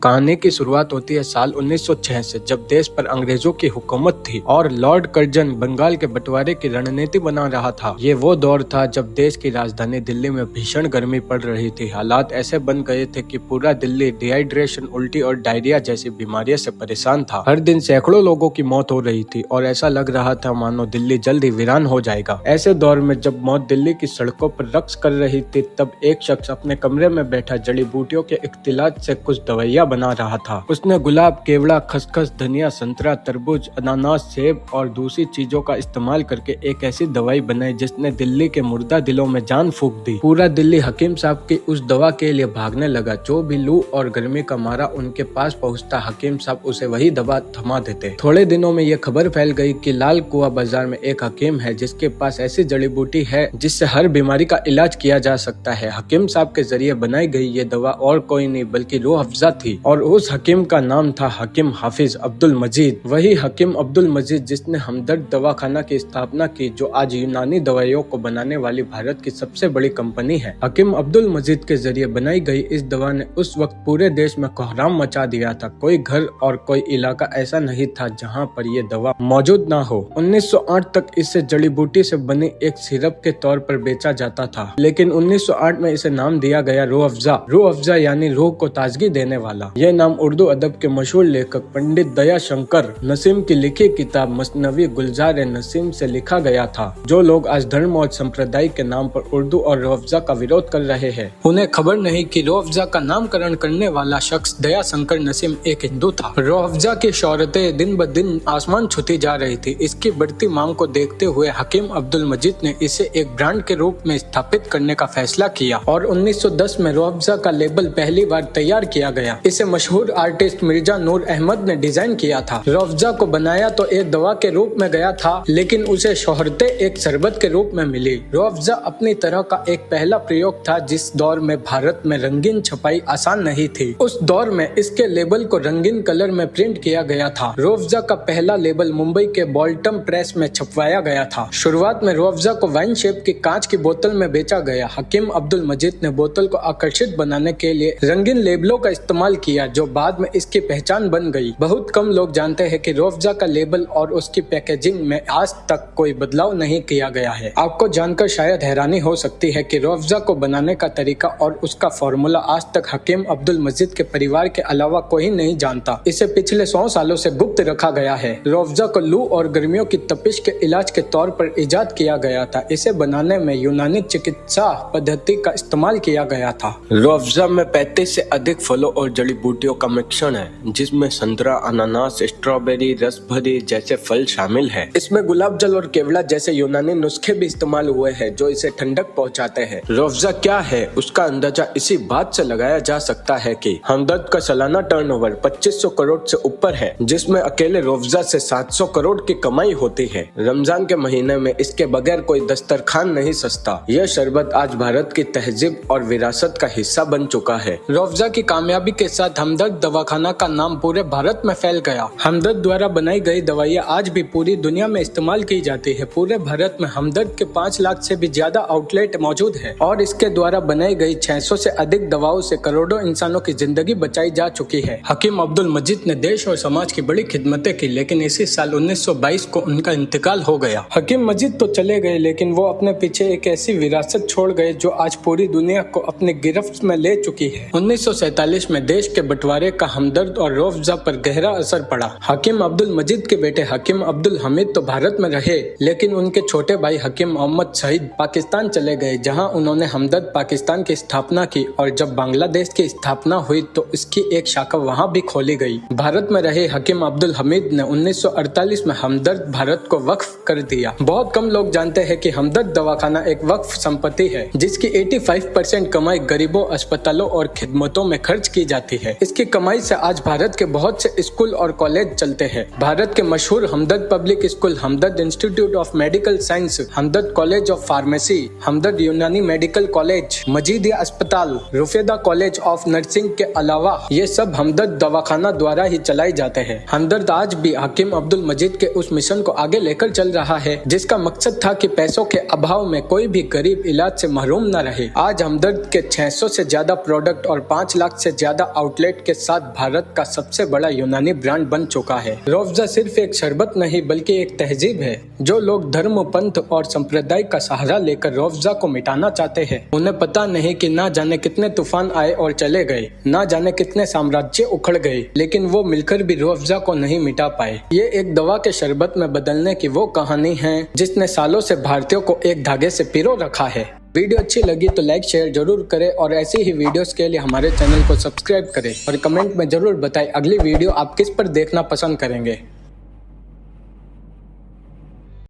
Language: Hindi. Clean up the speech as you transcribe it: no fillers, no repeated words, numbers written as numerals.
कहानी की शुरुआत होती है साल 1906 से, जब देश पर अंग्रेजों की हुकूमत थी और लॉर्ड कर्जन बंगाल के बंटवारे की रणनीति बना रहा था। ये वो दौर था जब देश की राजधानी दिल्ली में भीषण गर्मी पड़ रही थी। हालात ऐसे बन गए थे कि पूरा दिल्ली डिहाइड्रेशन, उल्टी और डायरिया जैसी बीमारियों से परेशान था। हर दिन सैकड़ों लोगों की मौत हो रही थी और ऐसा लग रहा था मानो दिल्ली जल्द ही वीरान हो जाएगा। ऐसे दौर में जब मौत दिल्ली की सड़कों पर रक्स कर रही थी, तब एक शख्स अपने कमरे में बैठा जड़ी बूटियों के इख्तिलात से कुछ दवाइयाँ बना रहा था। उसने गुलाब, केवड़ा, खसखस, धनिया, संतरा, तरबूज, अनानास, सेब और दूसरी चीजों का इस्तेमाल करके एक ऐसी दवाई बनाई जिसने दिल्ली के मुर्दा दिलों में जान फूंक दी। पूरा दिल्ली हकीम साहब की उस दवा के लिए भागने लगा। जो भी लू और गर्मी का मारा उनके पास पहुंचता, हकीम साहब उसे वही दवा थमा देते। थोड़े दिनों में यह खबर फैल गई कि लाल कुआ बाजार में एक हकीम है जिसके पास ऐसी जड़ी बूटी है जिससे हर बीमारी का इलाज किया जा सकता है। हकीम साहब के जरिए बनाई गई ये दवा और कोई नहीं बल्कि रूह अफ़ज़ा थी और उस हकीम का नाम था हकीम हाफिज अब्दुल मजीद। वही हकीम अब्दुल मजीद जिसने हमदर्द दवाखाना की स्थापना की, जो आज यूनानी दवाइयों को बनाने वाली भारत की सबसे बड़ी कंपनी है। हकीम अब्दुल मजीद के जरिए बनाई गई इस दवा ने उस वक्त पूरे देश में कोहराम मचा दिया था। कोई घर और कोई इलाका ऐसा नहीं था जहाँ पर ये दवा मौजूद ना हो। 1908 तक इसे जड़ी बूटी से बनी एक सिरप के तौर पर बेचा जाता था, लेकिन 1908 में इसे नाम दिया गया रूह अफ़ज़ा। रूह अफ़ज़ा यानी रूह को ताजगी देने वाला। यह नाम उर्दू अदब के मशहूर लेखक पंडित दया शंकर नसीम की लिखी किताब मसनवी गुलजार नसीम से लिखा गया था। जो लोग आज धर्म और संप्रदाय के नाम पर उर्दू और रूह अफ़ज़ा का विरोध कर रहे हैं, उन्हें खबर नहीं कि रूह अफ़ज़ा का नामकरण करने वाला शख्स दया शंकर नसीम एक हिंदू था। रूह अफ़ज़ा की शोहरतें दिन ब दिन आसमान छूती जा रही थी। इसकी बढ़ती मांग को देखते हुए हकीम अब्दुल मजीद ने इसे एक ब्रांड के रूप में स्थापित करने का फैसला किया और 1910 में रूह अफ़ज़ा का लेबल पहली बार तैयार किया गया। इसे मशहूर आर्टिस्ट मिर्जा नूर अहमद ने डिजाइन किया था। रूह अफ़ज़ा को बनाया तो एक दवा के रूप में गया था, लेकिन उसे शोहरतें एक शरबत के रूप में मिली। रूह अफ़ज़ा अपनी तरह का एक पहला प्रयोग था जिस दौर में भारत में रंगीन छपाई आसान नहीं थी। उस दौर में इसके लेबल को रंगीन कलर में प्रिंट किया गया था। रूह अफ़ज़ा का पहला लेबल मुंबई के बॉल्टम प्रेस में छपवाया गया था। शुरुआत में रूह अफ़ज़ा को वाइन शेप की कांच की बोतल में बेचा गया। हकीम अब्दुल मजीद ने बोतल को आकर्षित बनाने के लिए रंगीन लेबलों का इस्तेमाल किया, जो बाद में इसकी पहचान बन गई। बहुत कम लोग जानते हैं कि रूह अफ़ज़ा का लेबल और उसकी पैकेजिंग में आज तक कोई बदलाव नहीं किया गया है। आपको जानकर शायद हैरानी हो सकती है कि रूह अफ़ज़ा को बनाने का तरीका और उसका फॉर्मूला आज तक हकीम अब्दुल मजीद के परिवार के अलावा कोई नहीं जानता। इसे पिछले 100 सालों से गुप्त रखा गया है। रूह अफ़ज़ा को लू और गर्मियों की तपिश के इलाज के तौर पर इजाद किया गया था। इसे बनाने में यूनानी चिकित्सा पद्धति का इस्तेमाल किया गया था। रूह अफ़ज़ा में 35 से अधिक फलों और जड़ी बूटियों का मिश्रण है, जिसमें संतरा, अनानास, स्ट्रॉबेरी, रसभरी जैसे फल शामिल है। इसमें गुलाब जल और केवड़ा जैसे यूनानी नुस्खे भी इस्तेमाल हुए हैं जो इसे ठंडक पहुंचाते हैं। रूह अफ़ज़ा क्या है उसका अंदाजा इसी बात से लगाया जा सकता है कि हमदर्द का सालाना टर्नओवर 2500 करोड़ से ऊपर है, जिसमें अकेले रूह अफ़ज़ा से 700 करोड़ की कमाई होती है। रमजान के महीने में इसके बगैर कोई दस्तरखान नहीं सजता। यह शरबत आज भारत की तहजीब और विरासत का हिस्सा बन चुका है। रूह अफ़ज़ा की कामयाबी के साथ हमदर्द दवाखाना का नाम पूरे भारत में फैल गया। हमदर्द द्वारा बनाई गई दवाइयाँ आज भी पूरी दुनिया में इस्तेमाल की जाती है। पूरे भारत में हमदर्द के 5 लाख से भी ज्यादा आउटलेट मौजूद है और इसके द्वारा बनाई गई 600 से अधिक दवाओं से करोड़ों इंसानों की जिंदगी बचाई जा चुकी है। हकीम अब्दुल मजीद ने देश और समाज की बड़ी खिदमतें की, लेकिन इसी साल 1922 को उनका इंतकाल हो गया। हकीम मजीद तो चले गए, लेकिन वो अपने पीछे एक ऐसी विरासत छोड़ गए जो आज पूरी दुनिया को अपने गिरफ्त में ले चुकी है। 1947 में देश के बंटवारे का हमदर्द और रूह अफ़ज़ा पर गहरा असर पड़ा। हकीम अब्दुल मजीद के बेटे हकीम अब्दुल हमीद तो भारत में रहे, लेकिन उनके छोटे भाई हकीम मोहम्मद शहीद पाकिस्तान चले गए, जहां उन्होंने हमदर्द पाकिस्तान की स्थापना की और जब बांग्लादेश की स्थापना हुई तो इसकी एक शाखा वहां भी खोली गई। भारत में रहे हकीम अब्दुल हमीद ने 1948 में हमदर्द भारत को वक्फ कर दिया। बहुत कम लोग जानते हैं कि हमदर्द दवाखाना एक वक्फ संपत्ति है जिसकी 85% कमाई गरीबों, अस्पतालों और खिदमतों में खर्च की जाती है। इसकी कमाई से आज भारत के बहुत से स्कूल और कॉलेज चलते हैं। भारत के मशहूर Hamdard public school, Hamdard institute of medical science, Hamdard college of pharmacy, Hamdard Unani medical college, Majidia अस्पताल, रुफेदा कॉलेज ऑफ नर्सिंग के अलावा ये सब हमदर्द दवाखाना द्वारा ही चलाए जाते हैं। हमदर्द आज भी हकीम अब्दुल मजीद के उस मिशन को आगे लेकर चल रहा है जिसका मकसद था कि पैसों के अभाव में कोई भी गरीब इलाज से महरूम न रहे। आज हमदर्द के 600 से ज्यादा प्रोडक्ट और 5 लाख से ज्यादा आउट आउटलेट के साथ भारत का सबसे बड़ा यूनानी ब्रांड बन चुका है। रूह अफ़ज़ा सिर्फ एक शरबत नहीं बल्कि एक तहजीब है। जो लोग धर्म, पंथ और संप्रदाय का सहारा लेकर रूह अफ़ज़ा को मिटाना चाहते हैं, उन्हें पता नहीं कि ना जाने कितने तूफान आए और चले गए, ना जाने कितने साम्राज्य उखड़ गए, लेकिन वो मिलकर भी रूह अफ़ज़ा को नहीं मिटा पाए। ये एक दवा के शरबत में बदलने की वो कहानी है जिसने सालों से भारतीयों को एक धागे से पिरो रखा है। वीडियो अच्छी लगी तो लाइक शेयर जरूर करें और ऐसी ही वीडियोस के लिए हमारे चैनल को सब्सक्राइब करें और कमेंट में जरूर बताएं अगली वीडियो आप किस पर देखना पसंद करेंगे।